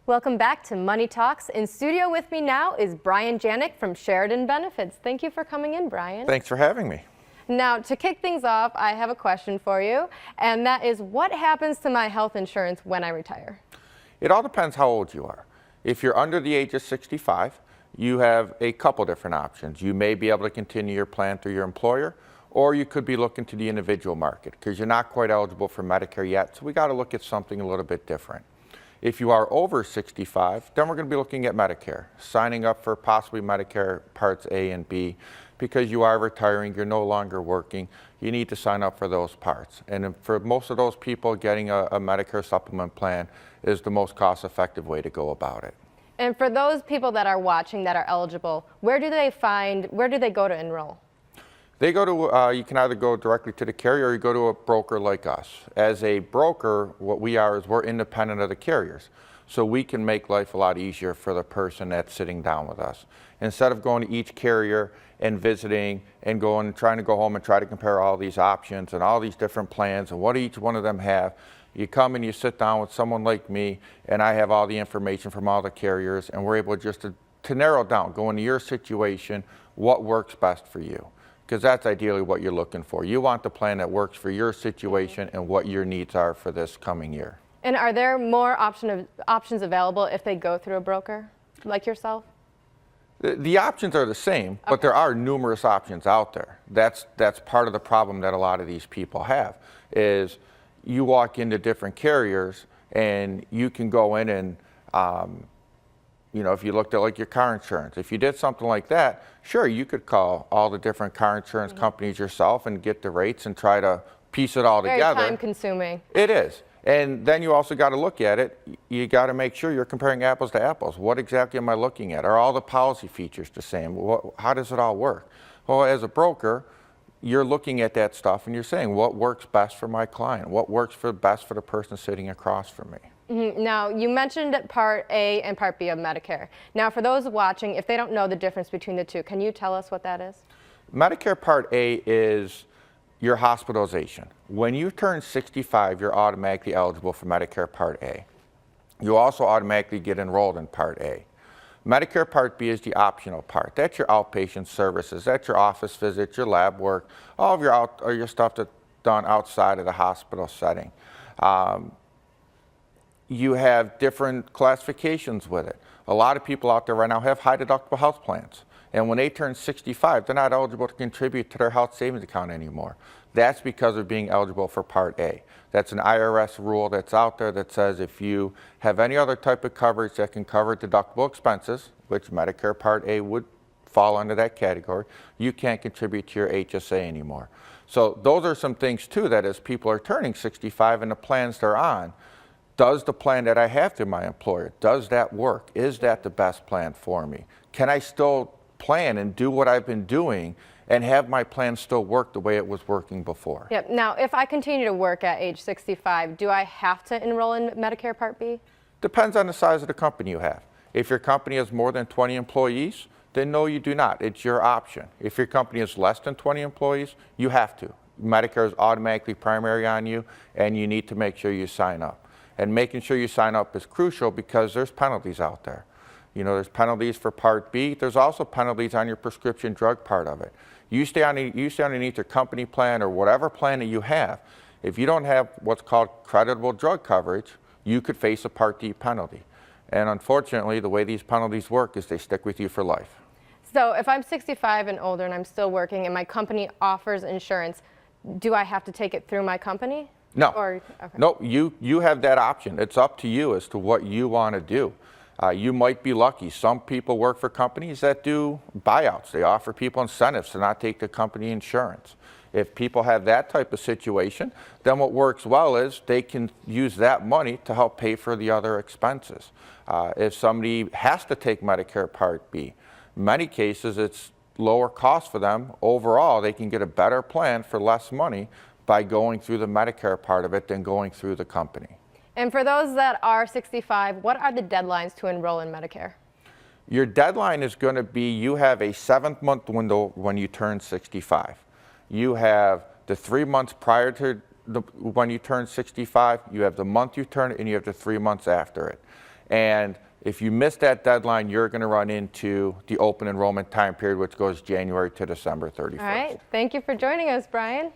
Welcome back to Money Talks. In studio with me now is Brian Janak from Sheridan Benefits. Thank you for coming in, Brian. Thanks for having me. Now, to kick things off, I have a question for you, and that is, what happens to my health insurance when I retire? It all depends how old you are. If you're under the age of 65, you have a couple different options. You may be able to continue your plan through your employer, or you could be looking to the individual market because you're not quite eligible for Medicare yet, so we got to look at something a little bit different. If you are over 65, then we're going to be looking at Medicare, signing up for possibly Medicare Parts A and B. Because you are retiring, you're no longer working, you need to sign up for those parts. And for most of those people, getting a Medicare supplement plan is the most cost-effective way to go about it. And for those people that are watching that are eligible, where do they go to enroll? They go to, you can either go directly to the carrier or you go to a broker like us. As a broker, what we are is we're independent of the carriers. So we can make life a lot easier for the person that's sitting down with us. Instead of going to each carrier and visiting and trying to go home and try to compare all these options and all these different plans and what each one of them have, you come and you sit down with someone like me and I have all the information from all the carriers and we're able just to narrow down, go into your situation, what works best for you. Because that's ideally what you're looking for. You want the plan that works for your situation and what your needs are for this coming year. And are there more options available if they go through a broker like yourself? The options are the same, but there are numerous options out there. That's part of the problem that a lot of these people have, is you walk into different carriers and you can go in and you know, if you looked at like your car insurance, if you did something like that, sure, you could call all the different car insurance companies yourself and get the rates and try to piece it all together. Very time consuming. It is. And then you also got to look at it. You got to make sure you're comparing apples to apples. What exactly am I looking at? Are all the policy features the same? How does it all work? Well, as a broker, you're looking at that stuff and you're saying, what works best for my client? What works best for the person sitting across from me? Now, you mentioned Part A and Part B of Medicare. Now, for those watching, if they don't know the difference between the two, can you tell us what that is? Medicare Part A is your hospitalization. When you turn 65, you're automatically eligible for Medicare Part A. You also automatically get enrolled in Part A. Medicare Part B is the optional part. That's your outpatient services, that's your office visits, your lab work, all of your stuff that's done outside of the hospital setting. You have different classifications with it. A lot of people out there right now have high deductible health plans. And when they turn 65, they're not eligible to contribute to their health savings account anymore. That's because of being eligible for Part A. That's an IRS rule that's out there that says if you have any other type of coverage that can cover deductible expenses, which Medicare Part A would fall under that category, you can't contribute to your HSA anymore. So those are some things too that as people are turning 65 and the plans they're on, does the plan that I have through my employer, does that work? Is that the best plan for me? Can I still plan and do what I've been doing and have my plan still work the way it was working before? Yep. Now, if I continue to work at age 65, do I have to enroll in Medicare Part B? Depends on the size of the company you have. If your company has more than 20 employees, then no, you do not. It's your option. If your company has less than 20 employees, you have to. Medicare is automatically primary on you, and you need to make sure you sign up. And making sure you sign up is crucial because there's penalties out there. You know, there's penalties for Part B. There's also penalties on your prescription drug part of it. You stay underneath your company plan or whatever plan that you have. If you don't have what's called creditable drug coverage, you could face a Part D penalty. And unfortunately, the way these penalties work is they stick with you for life. So if I'm 65 and older and I'm still working and my company offers insurance, do I have to take it through my company? No. Okay. No, you have that option. It's up to you as to what you want to do. You might be lucky. Some people work for companies that do buyouts. They offer people incentives to not take the company insurance. If people have that type of situation, then what works well is they can use that money to help pay for the other expenses. If somebody has to take Medicare Part B, in many cases it's lower cost for them. Overall, they can get a better plan for less money by going through the Medicare part of it than going through the company. And for those that are 65, what are the deadlines to enroll in Medicare? Your deadline is going to be, you have a 7-month window when you turn 65. You have the 3 months prior to when you turn 65, you have the month you turn, and you have the 3 months after it. And if you miss that deadline, you're going to run into the open enrollment time period, which goes January to December 31st. All right. Thank you for joining us, Brian.